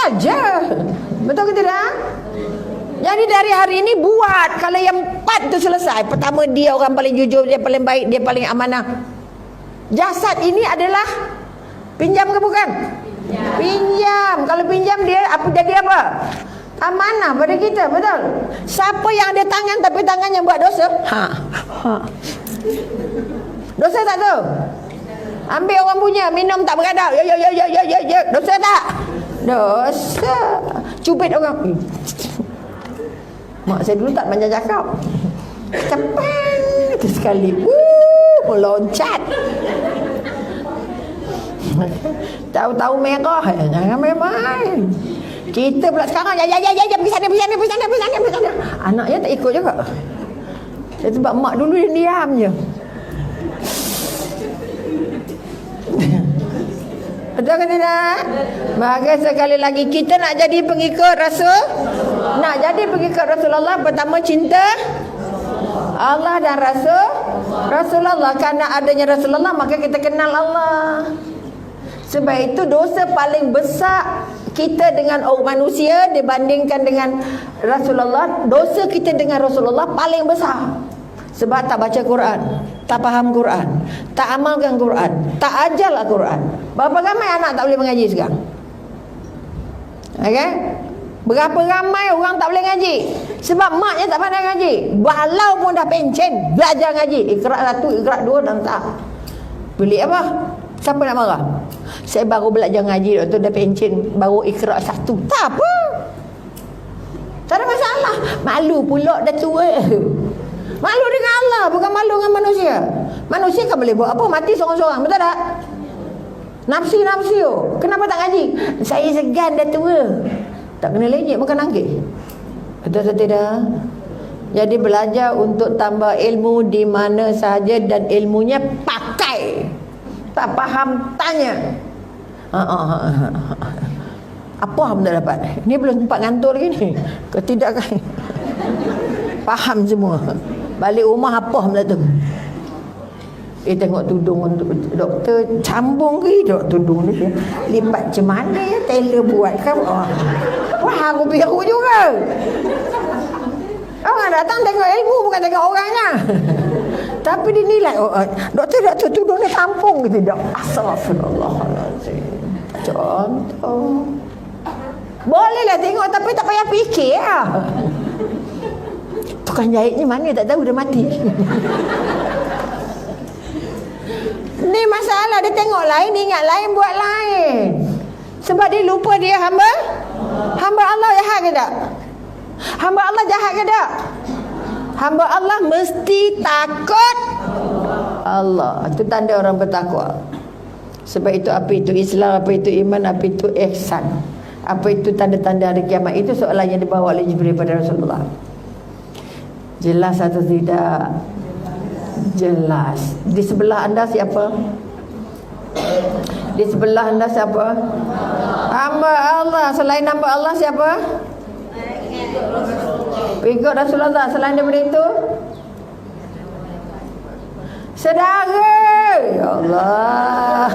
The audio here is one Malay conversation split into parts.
saja. Betul ke tidak? Jadi dari hari ini buat. Kalau yang 4 tu selesai. Pertama, dia orang paling jujur, dia paling baik, dia paling amanah. Jasad ini adalah pinjam ke bukan? Pinjam. Kalau pinjam dia apa jadi apa? Amanah pada kita, betul? Siapa yang ada tangan tapi tangannya buat dosa? Dosa tak tu? Ambil orang punya, minum tak beradab. Ya. Dosa tak? Dosa. Cubit orang. Mak saya dulu tak banyak cakap. Cepang itu sekali. Meloncat. Tahu-tahu merah. Jangan main-main. Kita pula sekarang ya pergi sana. Anaknya tak ikut juga. Sebab mak dulu dia diam je. Betul ke tidak? Maka sekali lagi kita nak jadi pengikut Rasul. Nak jadi pengikut Rasulullah, pertama cinta Allah dan Rasulullah. Karena adanya Rasulullah maka kita kenal Allah. Sebab itu dosa paling besar kita dengan orang manusia dibandingkan dengan Rasulullah, dosa kita dengan Rasulullah paling besar. Sebab tak baca Quran, tak faham Quran, tak amalkan Quran, tak ajar Quran. Berapa ramai anak tak boleh mengaji sekarang? Okay? Berapa ramai orang tak boleh ngaji? Sebab maknya tak pandai ngaji. Walaupun dah pencen belajar ngaji, Iqra' 1, Iqra' 2 dan tak. Pelik apa? Siapa nak marah? Saya baru belajar ngaji, doktor dah pencen, baru Iqra' 1. Tak apa. Tak ada masalah. Malu pula dah tua. Malu dengan Allah, bukan malu dengan manusia. Manusia kan boleh buat apa? Mati seorang-seorang, betul tak? Nafsi. Kenapa tak ngaji? Saya segan dah tua. Tak kena lejek makan nangkis. Betul atau tidak? Jadi belajar untuk tambah ilmu di mana sahaja dan ilmunya pakai. Tak faham, tanya. Apa hang tak dapat? Ni belum sempat ngantor lagi ni. Ketidakkan. Faham semua. Balik rumah apa hang tak tahu. Tengok tudung doktor cambung ke tudung ni. Lipat macam mana ya tailor buat kan? Wah, aku biru juga. Orang datang tengok ilmu bukan tengok orangnya. Tapi dinilai doktor tudung ni kampung ke tidak? Astagfirullahalazim. Contoh. Bolehlah tengok tapi tak payah fikir lah. Tukang jahitnya mana tak tahu dah mati. Ni masalah, dia tengok lain, dia ingat lain, buat lain. Sebab dia lupa dia hamba Allah jahat ke tak? Hamba Allah jahat ke tak? Hamba Allah mesti takut Allah. Itu tanda orang bertakwa. Sebab itu apa itu Islam, apa itu iman, apa itu ihsan, apa itu tanda-tanda hari kiamat. Itu soalan yang dibawa oleh Jibril pada Rasulullah. Jelas atau tidak? Jelas. Di sebelah anda siapa? Di sebelah anda siapa? Hamba Allah. Selain hamba Allah siapa? Pengikut Rasulullah. Selain daripada itu, saudara. Ya Allah.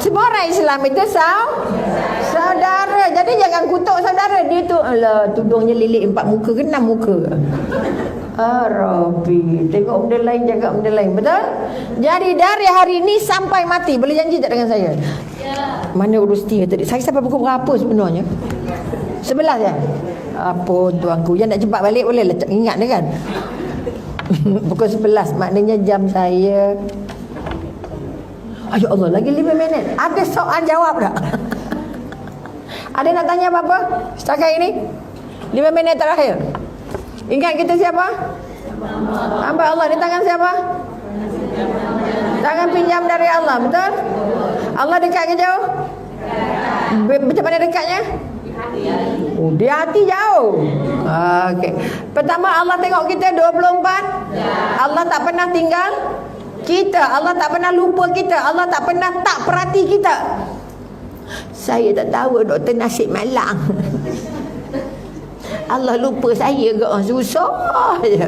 Semua orang Islam itu saudara. Jadi jangan kutuk saudara. Dia tu alah, tudungnya lilik 4 muka ke 6 muka. Rabbi, tengok benda lain, jaga benda lain. Betul? Jadi dari hari ini sampai mati, boleh janji tak dengan saya? Ya. Mana urus dia tadi? Saya sampai pukul berapa sebenarnya? 11 ya? Apa tuanku, yang nak cepat balik boleh lah, ingat dia kan? Pukul 11, maknanya jam saya. Ya Allah, lagi 5 minit. Ada soal jawab tak? Ada nak tanya apa-apa setakat ini? 5 minit terakhir. Ingat kita siapa? Hamba Allah. Di tangan siapa? Tangan pinjam dari Allah, betul? Allah dekat ke jauh? Macam mana dekatnya? Di hati jauh. Okey. Pertama, Allah tengok kita 24. Allah tak pernah tinggal kita. Allah tak pernah lupa kita. Allah tak pernah tak perhati kita. Saya tak tahu doktor nasib malang. Allah lupa saya ke? Susah je.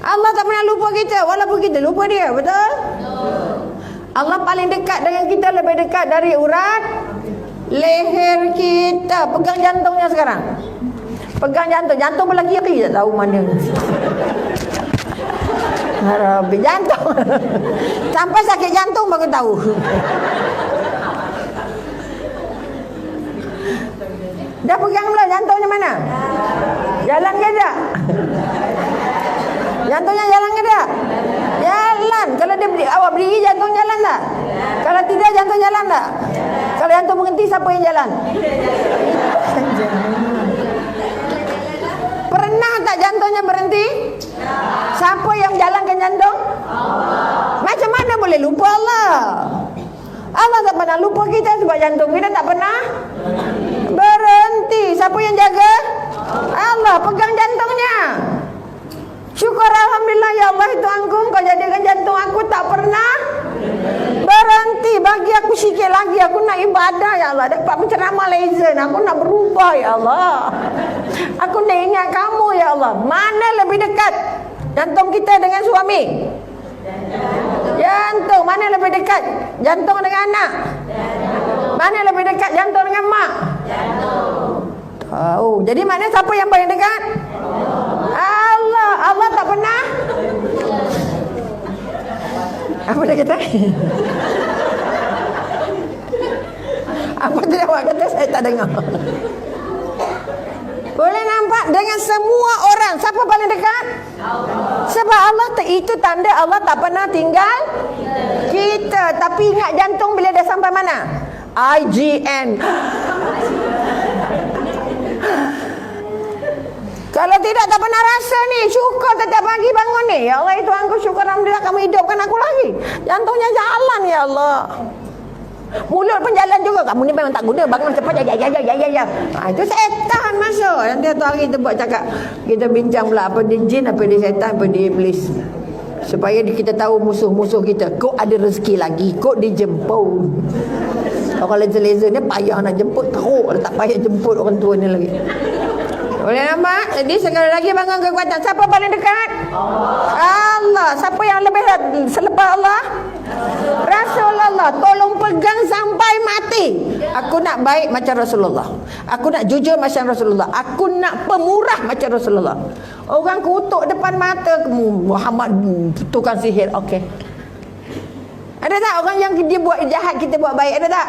Allah tak pernah lupa kita, walaupun kita lupa dia, betul? Allah paling dekat dengan kita, lebih dekat dari urat Leher kita. Pegang jantungnya sekarang. Pegang jantung. Jantung belah kiri tak tahu mana. Rabbi, jantung. Sampai sakit jantung baru tahu. Dah pegang belum jantungnya mana? Jalan ke tak? Jantungnya jalan ke tak? Jalan. Kalau dia awak berdiri jantung jalan tak? Kalau tidak jantung jalan tak? Kalau jantung berhenti siapa yang jalan? Pernah tak jantungnya berhenti? Siapa yang jalankan jantung? Macam mana boleh lupa Allah? Allah tak pernah lupa kita sebab jantung kita tak pernah berhenti. Siapa yang jaga? Allah. Pegang jantungnya. Syukur Alhamdulillah ya Allah Tuhanku, kau jadikan jantung aku tak pernah berhenti. Bagi aku sikit lagi, aku nak ibadah ya Allah. Dapat penceramah lezen, aku nak berubah ya Allah. Aku nak ingat kamu ya Allah. Mana lebih dekat jantung kita dengan suami? Jantung. Mana lebih dekat jantung dengan anak? Mana lebih dekat jantung dengan mak? Tahu. Jadi mana siapa yang paling dekat? Allah. Allah tak pernah. Apa dia kata? Apa dia awak kata saya tak dengar. Boleh nampak dengan semua orang siapa paling dekat? Sebab Allah itu tanda Allah tak pernah tinggal kita. Tapi ingat jantung bila dah sampai mana? IGN. Kalau tidak tak pernah rasa ni. Syukur setiap pagi bangun ni. Ya Allah itu aku syukur Alhamdulillah kamu hidupkan aku lagi. Jantungnya jalan ya Allah. Mulut pun jalan juga. Kamu ni memang tak guna. Bangun cepat. Ya. Itu setan masuk. Nanti satu hari kita buat cakap. Kita bincang pula apa dia jin, apa dia setan, apa dia iblis. Supaya kita tahu musuh-musuh kita. Kok ada rezeki lagi. Kok dijemput. Kalau laser-laser ni payah nak jemput. Teruk tak payah jemput orang tua ni lagi. Boleh nampak? Jadi sekali lagi bangun kekuatan. Siapa paling dekat? Allah. Siapa yang lebih selepas Allah? Rasulullah. Tolong pegang sampai mati. Aku nak baik macam Rasulullah. Aku nak jujur macam Rasulullah. Aku nak pemurah macam Rasulullah. Orang kutuk depan mata Muhammad tukang sihir. Okey. Ada tak orang yang dia buat jahat kita buat baik? Ada tak?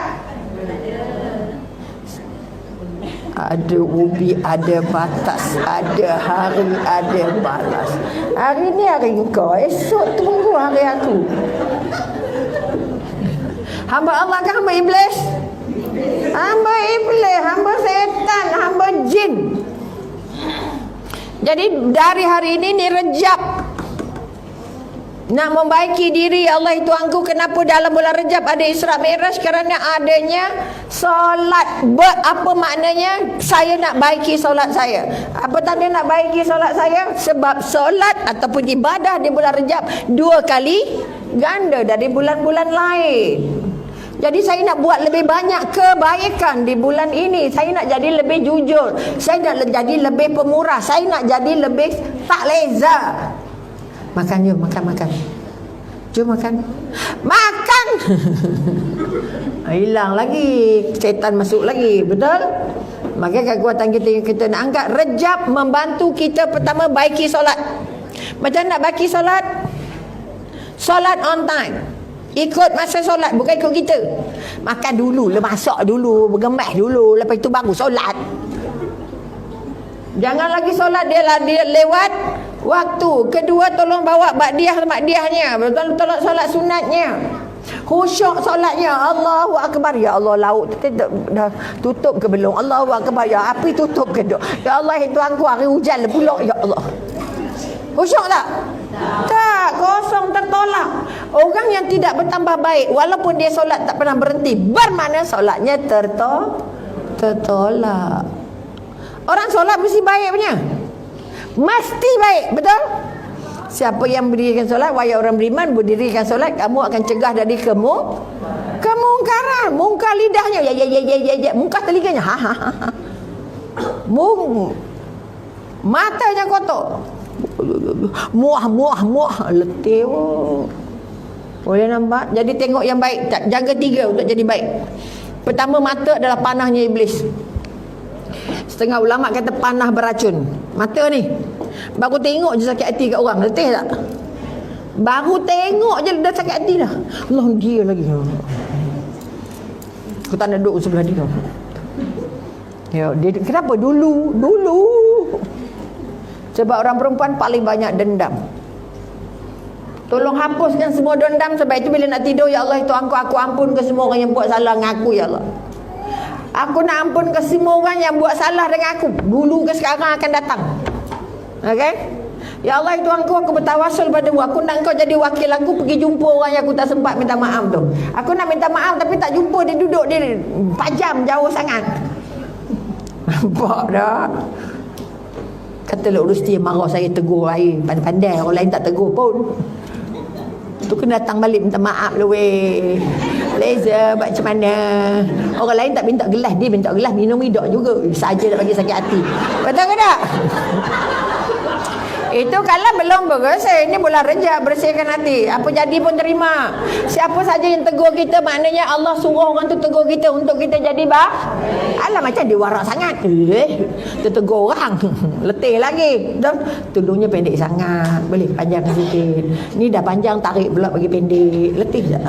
Ada ubi, ada batas, ada hari, ada balas. Hari ni hari kau, esok tunggu hari aku. Hamba Allah ke hamba iblis? Hamba iblis, hamba setan, hamba jin. Jadi dari hari ini ni Rejab. Nak membaiki diri Allah itu Tuhanku. Kenapa dalam bulan Rejab ada Isra Mi'raj? Kerana adanya solat. Apa maknanya? Saya nak baiki solat saya. Apa tanda nak baiki solat saya? Sebab solat ataupun ibadah di bulan Rejab 2 kali ganda dari bulan-bulan lain. Jadi saya nak buat lebih banyak kebaikan di bulan ini. Saya nak jadi lebih jujur. Saya nak jadi lebih pemurah. Saya nak jadi lebih tak leza. Makan jom, makan. Jom makan. Makan. Hilang lagi. Setan masuk lagi. Betul? Maka kekuatan kita nak angkat. Rejab membantu kita pertama baiki solat. Macam nak baiki solat? Solat on time. Ikut masa solat, bukan ikut kita. Makan dulu, masak dulu, bergemas dulu, lepas itu baru solat. Jangan lagi solat dia lewat waktu. Kedua, tolong bawa makdiahnya. Tolong solat sunatnya. Khusyuk solatnya. Allahu Akbar. Ya Allah, laut dah tutup ke belum? Allahu Akbar. Ya api tutup ke tak? Ya Allah, itu aku hari hujan pula. Ya Allah. Khusyuk tak? Tak, kosong, tertolak. Orang yang tidak bertambah baik walaupun dia solat tak pernah berhenti, bermakna solatnya tertolak. Orang solat mesti baik punya. Mesti baik, betul? Siapa yang berdirikan solat, wahai orang beriman, berdirikan solat, kamu akan cegah dari kemungkaran. Mungkar lidahnya, ya. Mungkar telinganya, ha. Matanya kotor. Muah, letih. Boleh nampak? Jadi tengok yang baik, tak jaga 3 untuk jadi baik. Pertama, mata adalah panahnya iblis. Setengah ulama kata panah beracun. Mata ni baru tengok je sakit hati kat orang. Letih tak? Baru tengok je dah sakit hati dah. Allah, dia lagi. Aku tak nak duduk sebelah dia. Ya, dia kenapa dulu? Sebab orang perempuan paling banyak dendam. Tolong hapuskan semua dendam. Sebab itu bila nak tidur, ya Allah, itu aku ampun ke semua orang yang buat salah dengan aku, ya Allah. Aku nak ampun ke semua orang yang buat salah dengan aku, dulu ke sekarang akan datang. Okey? Ya Allah, itu aku bertawasul padamu. Aku nak kau jadi wakil aku pergi jumpa orang yang aku tak sempat minta maaf tu. Aku nak minta maaf tapi tak jumpa, dia duduk dia 4 jam jauh sangat. Nampak dah? Kata Lok Rusti marah saya, tegur air pandai-pandai, orang lain tak tegur pun. Tu kena datang balik minta maaf lah weh. Leza buat macam mana? Orang lain tak minta gelas, dia minta gelas, minum hidup juga. Saja nak bagi sakit hati. Betul ke tak? Itu kalau belum bersih. Ini bulan Rejab, bersihkan hati. Apa jadi pun terima. Siapa saja yang tegur kita, maknanya Allah suruh orang tu tegur kita untuk kita jadi alah, macam dia warak sangat. Dia tegur orang. Letih lagi. Tudungnya pendek sangat. Boleh panjang sikit. Ni dah panjang, tarik pula bagi pendek. Letih je.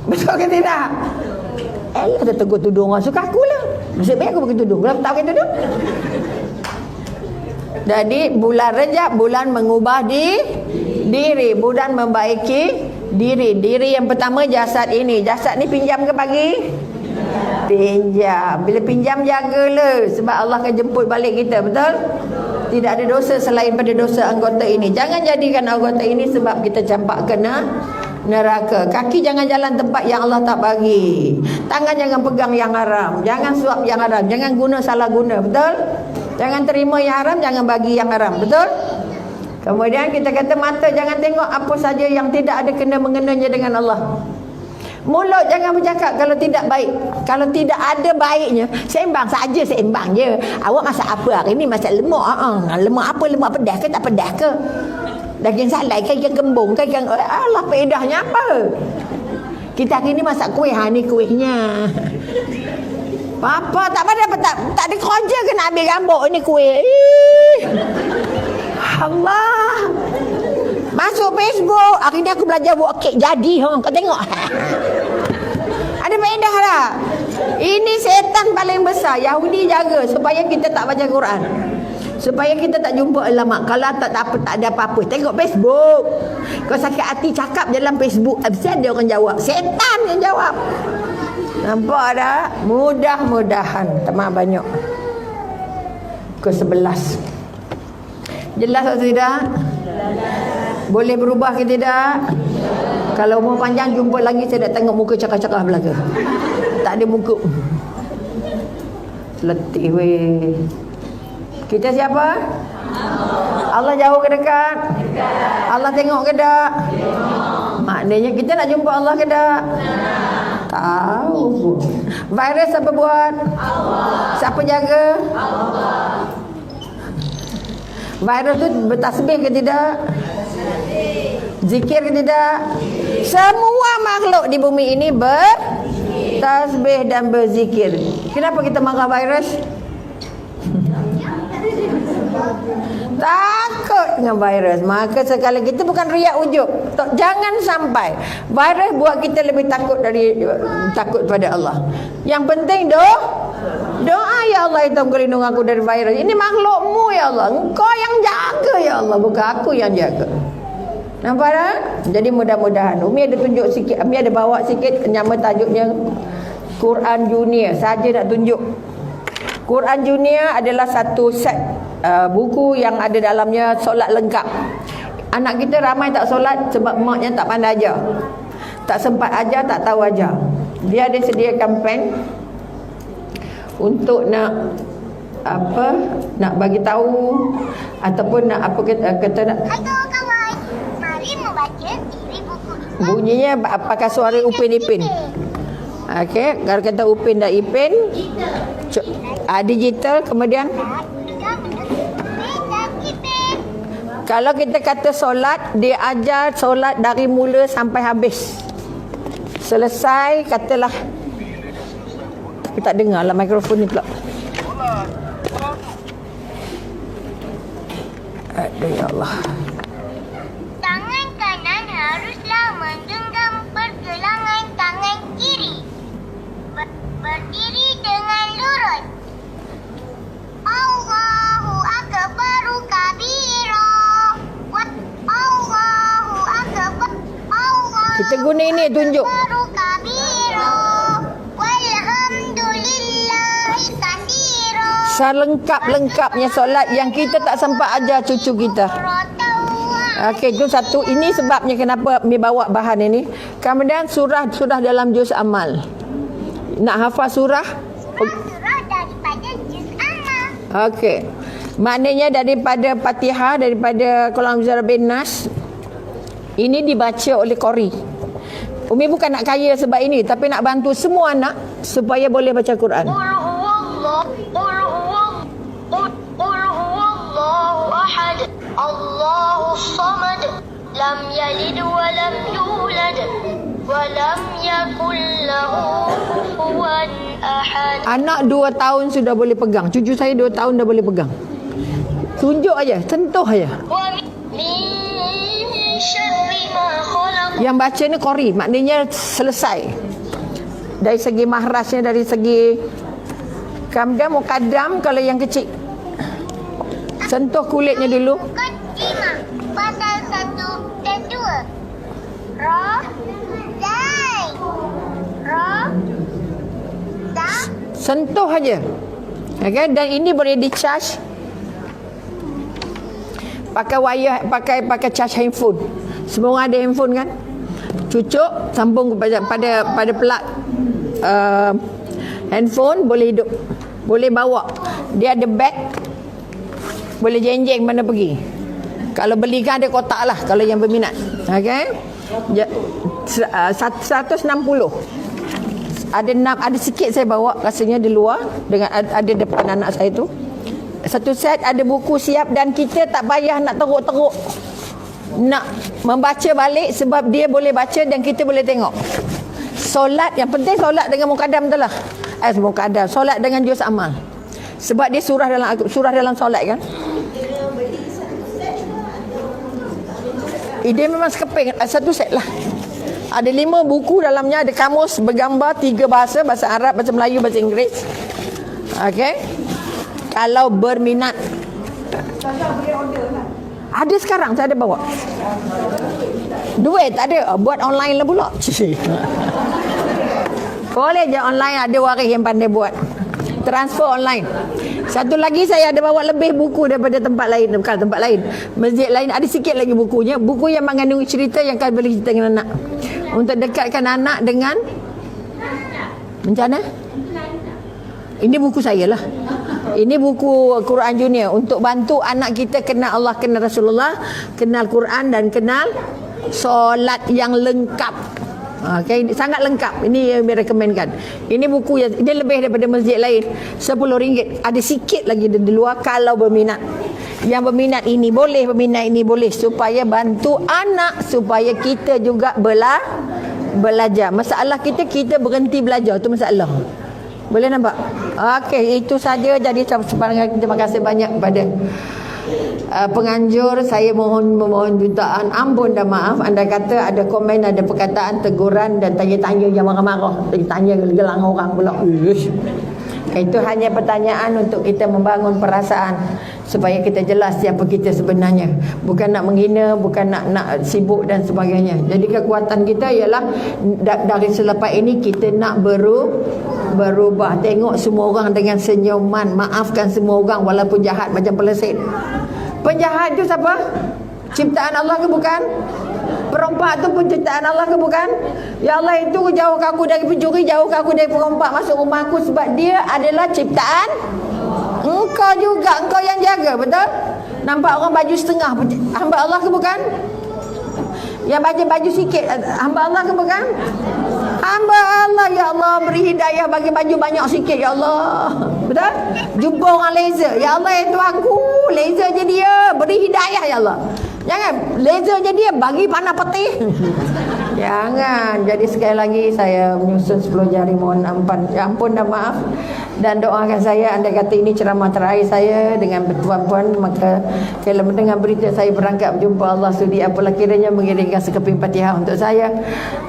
Betul ke tidak? Dia tegur tudung orang. Suka aku lah. Nasib baik aku pakai tudung. Kenapa tak pakai tudung? Jadi bulan Rejab, bulan mengubah diri, bulan membaiki diri. Diri yang pertama jasad ini. Jasad ni pinjam ke pagi? Pinjam. Bila pinjam, jagalah. Sebab Allah akan jemput balik kita. Betul? Tidak ada dosa selain pada dosa anggota ini. Jangan jadikan anggota ini sebab kita campak kena neraka. Kaki jangan jalan tempat yang Allah tak bagi. Tangan jangan pegang yang haram. Jangan suap yang haram. Jangan guna salah guna. Betul? Jangan terima yang haram, jangan bagi yang haram. Betul? Kemudian kita kata mata jangan tengok apa saja yang tidak ada kena-mengenanya dengan Allah. Mulut jangan bercakap kalau tidak baik. Kalau tidak ada baiknya, sembang saja, sembang je. Awak masak apa hari ni? Masak lemak. Lemak apa? Lemak pedas ke tak pedas ke? Daging salai ke ikan kembung ke ikan... Alah, pedahnya apa? Kita hari ni masak kuih. Ni kuihnya. Apa tak ada kerja ke nak ambil gambar ni kuih. Allah. Masuk Facebook, hari ni aku belajar buat kek jadi. Kau tengok. Ada faedah tak? Ini setan paling besar. Yahudi jaga supaya kita tak baca Quran. Supaya kita tak jumpa ulama. Kalau tak ada apa-apa, tengok Facebook. Kau sakit hati cakap dalam Facebook, absen dia orang jawab. Setan yang jawab. Nampak tak? Mudah-mudahan teman banyak. Ke-11. Jelas atau tidak? Boleh berubah ke tidak? Kalau umur panjang jumpa lagi, saya nak tengok muka cakap-cakap belaka. Tak ada muka. Letih weh. Kita siapa? Allah jauh ke dekat? Allah tengok ke tak? Maknanya kita nak jumpa Allah ke tak? Tahu. Virus siapa buat? Allah. Siapa jaga? Allah. Virus tu bertasbih ke tidak? Zikir ke tidak? Semua makhluk di bumi ini bertasbih dan berzikir. Kenapa kita marah virus? Takut dengan virus. Maka sekali kita bukan riak ujub. Jangan sampai virus buat kita lebih takut pada Allah. Yang penting doa, ya Allah, itu engkau lindungi aku dari virus. Ini makhlukmu ya Allah. Engkau yang jaga ya Allah, bukan aku yang jaga. Nampak tak? Jadi mudah-mudahan Umi ada tunjuk sikit, Umi ada bawa sikit nama tajuknya Quran Junior. Saja nak tunjuk. Quran Junior adalah satu set buku yang ada dalamnya solat lengkap. Anak kita ramai tak solat sebab maknya tak pandai ajar. Tak sempat ajar, tak tahu ajar. Dia ada sediakan pen untuk nak bagi tahu ataupun nak apa kata nak. Halo kawan, mari membaca iri buku. Bunyinya pakai suara Upin Ipin. Okey, kalau kata Upin dan Ipin digital, kemudian kalau kita kata solat, dia ajar solat dari mula sampai habis. Selesai, katalah Aku tak dengar lah mikrofon ni pula. Aduh ya Allah. Tangan kanan haruslah menggenggam pergelangan tangan kiri. Berdiri dengan lurus. Allahu akbaru kabira. Allahu akbar. Allahu Kita guna ini tunjuk. akbaru kabira. Walhamdulillahi katsira. Selengkap-lengkapnya solat yang kita tak sempat ajar cucu kita. Okey, itu satu. Ini sebabnya kenapa Mi bawa bahan ini. Kemudian surah dalam juz amal. Nak hafal surah? Surah daripada juz amal. Okey. Maknanya daripada Fatihah, daripada Qul a'udzu birabbin nas. Ini dibaca oleh qari. Umi bukan nak kaya sebab ini, tapi nak bantu semua anak supaya boleh baca Quran. Qul huwallahu ahad. Allahus samad. Lam yalid wa lam yulad wa lam yakul lahu kufuwan ahad. Anak 2 tahun sudah boleh pegang. Cucu saya 2 tahun dah boleh pegang. Tunjuk aja, sentuh aja. Wa min syarri ma khalaq. Yang baca ni qari, maknanya selesai. Dari segi mahrasnya, dari segi kemudian mukaddam kalau yang kecil. Sentuh kulitnya dulu. Mukaddimah pasal 1 dan 2. Ra Dai. Ra Da. Sentuh aja. Okay? Dan ini boleh di-charge pakai wire, pakai charge handphone. Semua orang ada handphone kan? Cucuk sambung pada plug handphone, boleh hidup. Boleh bawa. Dia ada bag. Boleh jeng-jeng mana pergi. Kalau belikan ada kotak lah kalau yang berminat. Okey. 160. Ada sikit saya bawa rasanya di luar dengan ada depan anak saya tu. Satu set ada buku siap dan kita tak payah nak teruk-teruk nak membaca balik sebab dia boleh baca dan kita boleh tengok. Solat yang penting solat dengan mukaddam tu lah. Mukaddam solat dengan juz amal. Sebab dia surah dalam solat kan. Dia memang sekeping satu set lah. Ada 5 buku dalamnya, ada kamus bergambar 3 bahasa, bahasa Arab, bahasa Melayu, bahasa Inggeris. Okey. Kalau berminat. Ada sekarang saya ada bawa. Duit tak ada, buat online lah pula. Boleh je online, ada waris yang pandai buat. Transfer online. Satu lagi saya ada bawa lebih buku daripada tempat lain. Bukan tempat lain, masjid lain ada sikit lagi bukunya. Buku yang mengandung cerita yang kau boleh cerita dengan anak. Untuk dekatkan anak dengan macam mana? Ini buku saya lah. Ini buku Quran Junior untuk bantu anak kita kenal Allah, kenal Rasulullah, kenal Quran dan kenal solat yang lengkap. Okay, sangat lengkap. Ini yang direkomendkan. Ini buku yang ini lebih daripada masjid lain. RM10. Ada sikit lagi di luar kalau berminat. Yang berminat ini boleh, berminat ini boleh, supaya bantu anak, supaya kita juga belajar. Masalah kita berhenti belajar, tu masalah. Boleh nampak? Okey, itu saja. Jadi terima kasih banyak kepada penganjur. Saya mohon jutaan ampun dan maaf. Anda kata ada komen, ada perkataan, teguran dan tanya-tanya yang marah-marah. Tanya gelang orang pula. Itu hanya pertanyaan untuk kita membangun perasaan supaya kita jelas siapa kita sebenarnya. Bukan nak menghina, bukan nak sibuk dan sebagainya. Jadi kekuatan kita ialah dari selepas ini kita nak berubah. Tengok semua orang dengan senyuman. Maafkan semua orang walaupun jahat macam pelesit. Penjahat tu siapa? Ciptaan Allah ke bukan? Perompak tu pun ciptaan Allah ke bukan? Ya Allah, itu jauhkan aku dari pencuri, jauhkan aku dari perompak masuk rumah aku, sebab dia adalah ciptaan engkau juga, engkau yang jaga, betul? Nampak orang baju setengah, hamba Allah ke bukan? Yang baju sikit, hamba Allah ke bukan? Hamba Allah, ya Allah, beri hidayah bagi baju banyak sikit, ya Allah. Betul? Jumpa orang laser, ya Allah, ya Tuhanku, laser je dia, beri hidayah, ya Allah. Jangan laser je dia, bagi panah putih. Jangan. Jadi sekali lagi saya menyusun 10 jari mohon ampun dan maaf. Dan doakan saya, andai kata ini ceramah terakhir saya dengan tuan-puan, maka kalau mendengar berita saya berangkat berjumpa Allah, sudi apalah kiranya mengirimkan sekeping Fatihah untuk saya.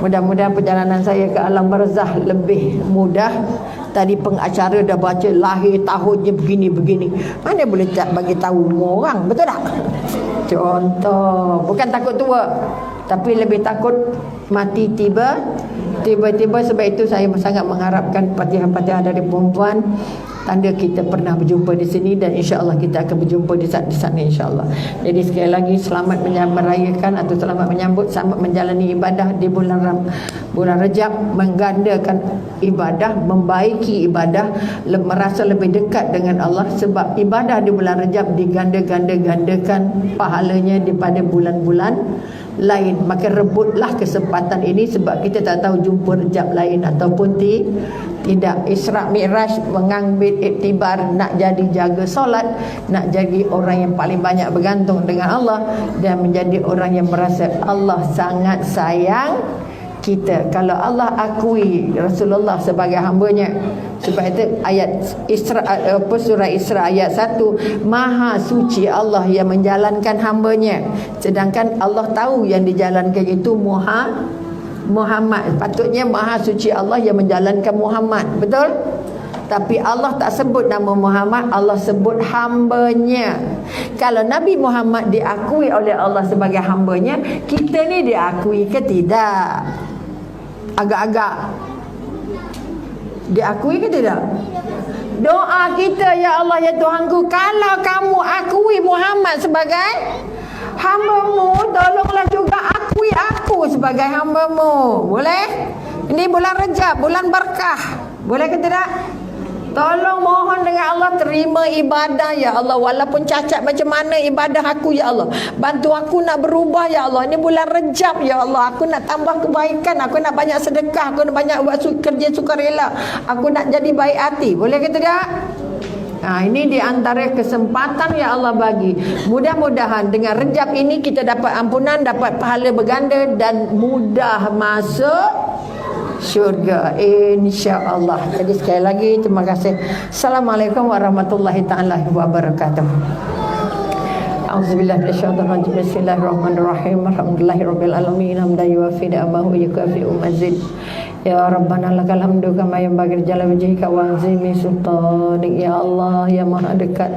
Mudah-mudahan perjalanan saya ke alam barzah lebih mudah. Tadi pengacara dah baca lahir tahunnya begini-begini. Mana boleh tak bagi tahu semua orang, betul tak? Contoh, bukan takut tua, tapi lebih takut mati tiba-tiba. Sebab itu saya sangat mengharapkan Fatihah-Fatihah dari perempuan, tanda kita pernah berjumpa di sini, dan insya-Allah kita akan berjumpa di sana insya-Allah. Jadi sekali lagi selamat merayakan atau selamat menyambut, selamat menjalani ibadah di bulan Rejab, menggandakan ibadah, membaiki ibadah, merasa lebih dekat dengan Allah, sebab ibadah di bulan Rejab diganda-gandakan pahalanya daripada bulan-bulan lain. Maka rebutlah kesempatan ini, sebab kita tak tahu jumpa Rejab lain ataupun tidak. Isra Mi'raj mengambil iktibar nak jadi jaga solat, nak jadi orang yang paling banyak bergantung dengan Allah, dan menjadi orang yang merasa Allah sangat sayang kita. Kalau Allah akui Rasulullah sebagai hambanya, sebab itu ayat surah Isra ayat 1, Maha suci Allah yang menjalankan hambanya, sedangkan Allah tahu yang dijalankan itu Muhammad. Patutnya Maha suci Allah yang menjalankan Muhammad, betul? Tapi Allah tak sebut nama Muhammad, Allah sebut hambanya. Kalau Nabi Muhammad diakui oleh Allah sebagai hambanya, kita ni diakui ke tidak? Agak-agak diakui ke tidak? Doa kita, ya Allah ya Tuhanku, kalau kamu akui Muhammad sebagai hamba-Mu, tolonglah juga akui aku sebagai hamba-Mu. Boleh? Ini bulan Rejab, bulan berkah. Boleh ke tidak? Tolong mohon dengan Allah, terima ibadah ya Allah, walaupun cacat macam mana ibadah aku ya Allah. Bantu aku nak berubah ya Allah. Ini bulan Rejab ya Allah, aku nak tambah kebaikan, aku nak banyak sedekah, aku nak banyak buat kerja sukarela, aku nak jadi baik hati. Boleh ke tidak? Ini di antara kesempatan yang Allah bagi. Mudah-mudahan dengan Rejab ini kita dapat ampunan, dapat pahala berganda, dan mudah masuk syurga insya-Allah. Jadi sekali lagi terima kasih. Assalamualaikum warahmatullahi taala wabarakatuh. Auzubillahi minasyaitonir rajim. Bismillahirrahmanirrahim. Alhamdulillahirabbil alamin. Hamdan yuwafi ni'amahu wa yukafi'u mazid. Ya Rabbana lakal hamdu kama yanbaghi jalla wajhika wa azimi sultanik. Ya Allah yang maha dekat,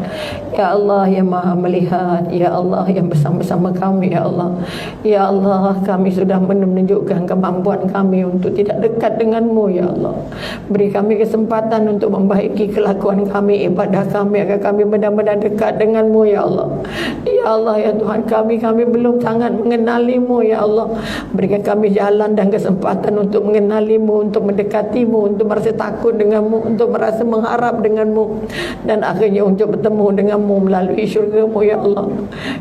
ya Allah yang maha melihat, ya Allah yang bersama-sama kami, ya Allah. Ya Allah, kami sudah menunjukkan kemampuan kami untuk tidak dekat denganmu, ya Allah. Beri kami kesempatan untuk membaiki kelakuan kami, ibadah kami, agar kami benar-benar dekat denganmu, ya Allah. Ya Allah ya Tuhan kami belum sangat mengenalimu, ya Allah. Berikan kami jalan dan kesempatan untuk mengenalimu, untuk mendekatimu, untuk merasa takut denganmu, untuk merasa mengharap denganmu, dan akhirnya untuk bertemu denganmu melalui syurgamu, ya Allah.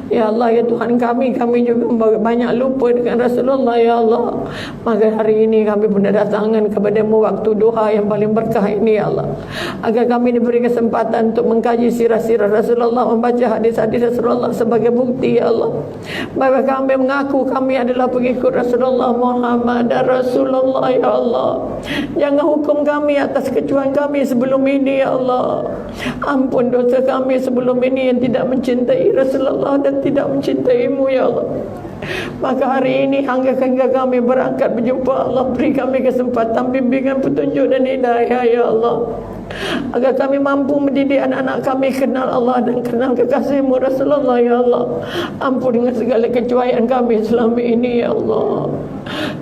Ya Allah ya Tuhan kami juga banyak lupa dengan Rasulullah, ya Allah. Maka hari ini kami berdatangan kepadamu waktu duha yang paling berkah ini, ya Allah, agar kami diberi kesempatan untuk mengkaji sirah-sirah Rasulullah, membaca hadis-hadis Rasulullah sebagai bukti, ya Allah, bahwa kami mengaku kami adalah pengikut Rasulullah Muhammad dan Rasulullah, ya Allah. Jangan hukum kami atas kecuaian kami sebelum ini, ya Allah. Ampun dosa kami sebelum ini yang tidak mencintai Rasulullah dan tidak mencintaimu, ya Allah. Maka hari ini hingga kami berangkat berjumpa Allah, beri kami kesempatan, bimbingan, petunjuk dan hidayah, ya Allah, agar kami mampu mendidik anak-anak kami kenal Allah dan kenal kekasihmu Rasulullah, ya Allah. Ampun dengan segala kecuaian kami selama ini, ya Allah.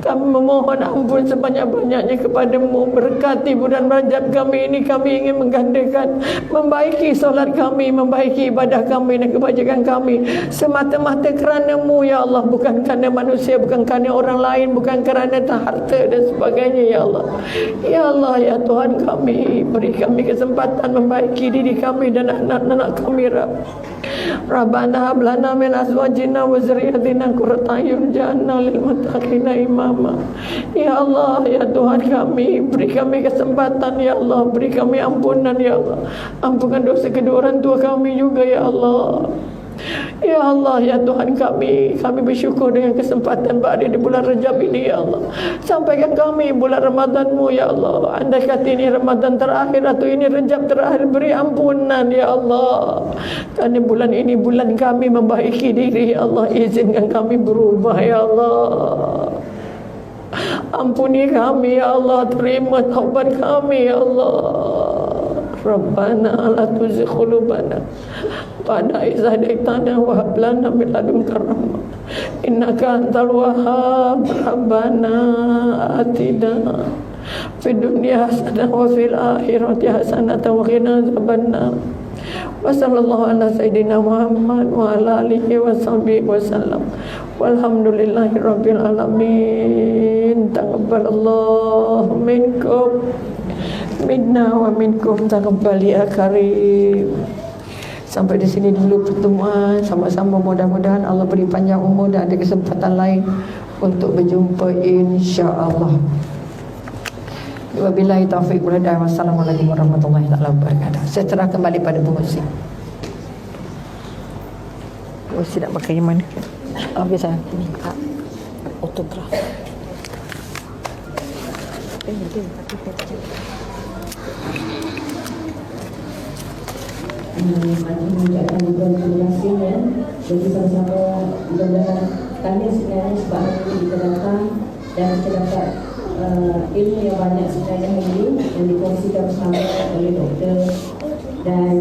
Kami memohon ampun sebanyak-banyaknya kepadamu. Berkati bulan Rajab kami ini, kami ingin menggandakan, membaiki solat kami, membaiki ibadah kami dan kebajikan kami semata-mata kerana-Mu, ya Allah, bukan kerana manusia, bukan kerana orang lain, bukan kerana harta dan sebagainya, ya Allah. Ya Allah ya Tuhan kami, beri kami kesempatan membaiki diri kami dan anak-anak kami, Rabbana hab lana min azwajina wa dzurriyyatina qurrata a'yun waj'alna lil muttaqina imama. Ya Allah ya Tuhan kami, beri kami kesempatan, ya Allah, beri kami ampunan, ya Allah. Ampunkan dosa kedua orang tua kami juga, ya Allah. Ya Allah, ya Tuhan kami bersyukur dengan kesempatan berada di bulan Rajab ini, ya Allah. Sampaikan kami bulan Ramadan-Mu, ya Allah. Andai kata ini Ramadan terakhir atau ini Rajab terakhir, beri ampunan, ya Allah. Kerana bulan ini bulan kami membaiki diri, ya Allah. Izinkan kami berubah, ya Allah. Ampuni kami, ya Allah. Terima taubat kami, ya Allah. Rabbana la tuzigh qulubana ba'da idh hadaytana wa hab lana min ladunka rahmah innaka antal wahhab. Rabbana atina fid dunya hasanah wa fil akhirati hasanah wa qina adzabannar. Wa sallallahu ala sayyidina Muhammad wa ala alihi wa sahbihi wa sallam. Walhamdulillahi rabbil alamin. Taqabbalallahu minkum minna wa minkum, taqabbal ya karim. Sampai di sini dulu pertemuan sama-sama. Mudah-mudahan Allah beri panjang umur dan ada kesempatan lain untuk berjumpa, insya-Allah. Wabillahi taufiq wal hidayah. Wassalamualaikum warahmatullahi wabarakatuh. Saya serah kembali pada pengusi. Pengusi nak pakai yang mana? Biasa ini autograf. Mengucapkan terima kasih ya. Jadi sama-sama mudah-mudahan tanya sebenarnya sebab hari kita datang dan kita dapat ilmu yang banyak sebenarnya hari ini yang dikongsikan bersama oleh doktor. Dan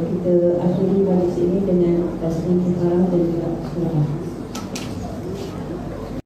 kita akhiri majlis ini dengan tasbih karam dan juga surah.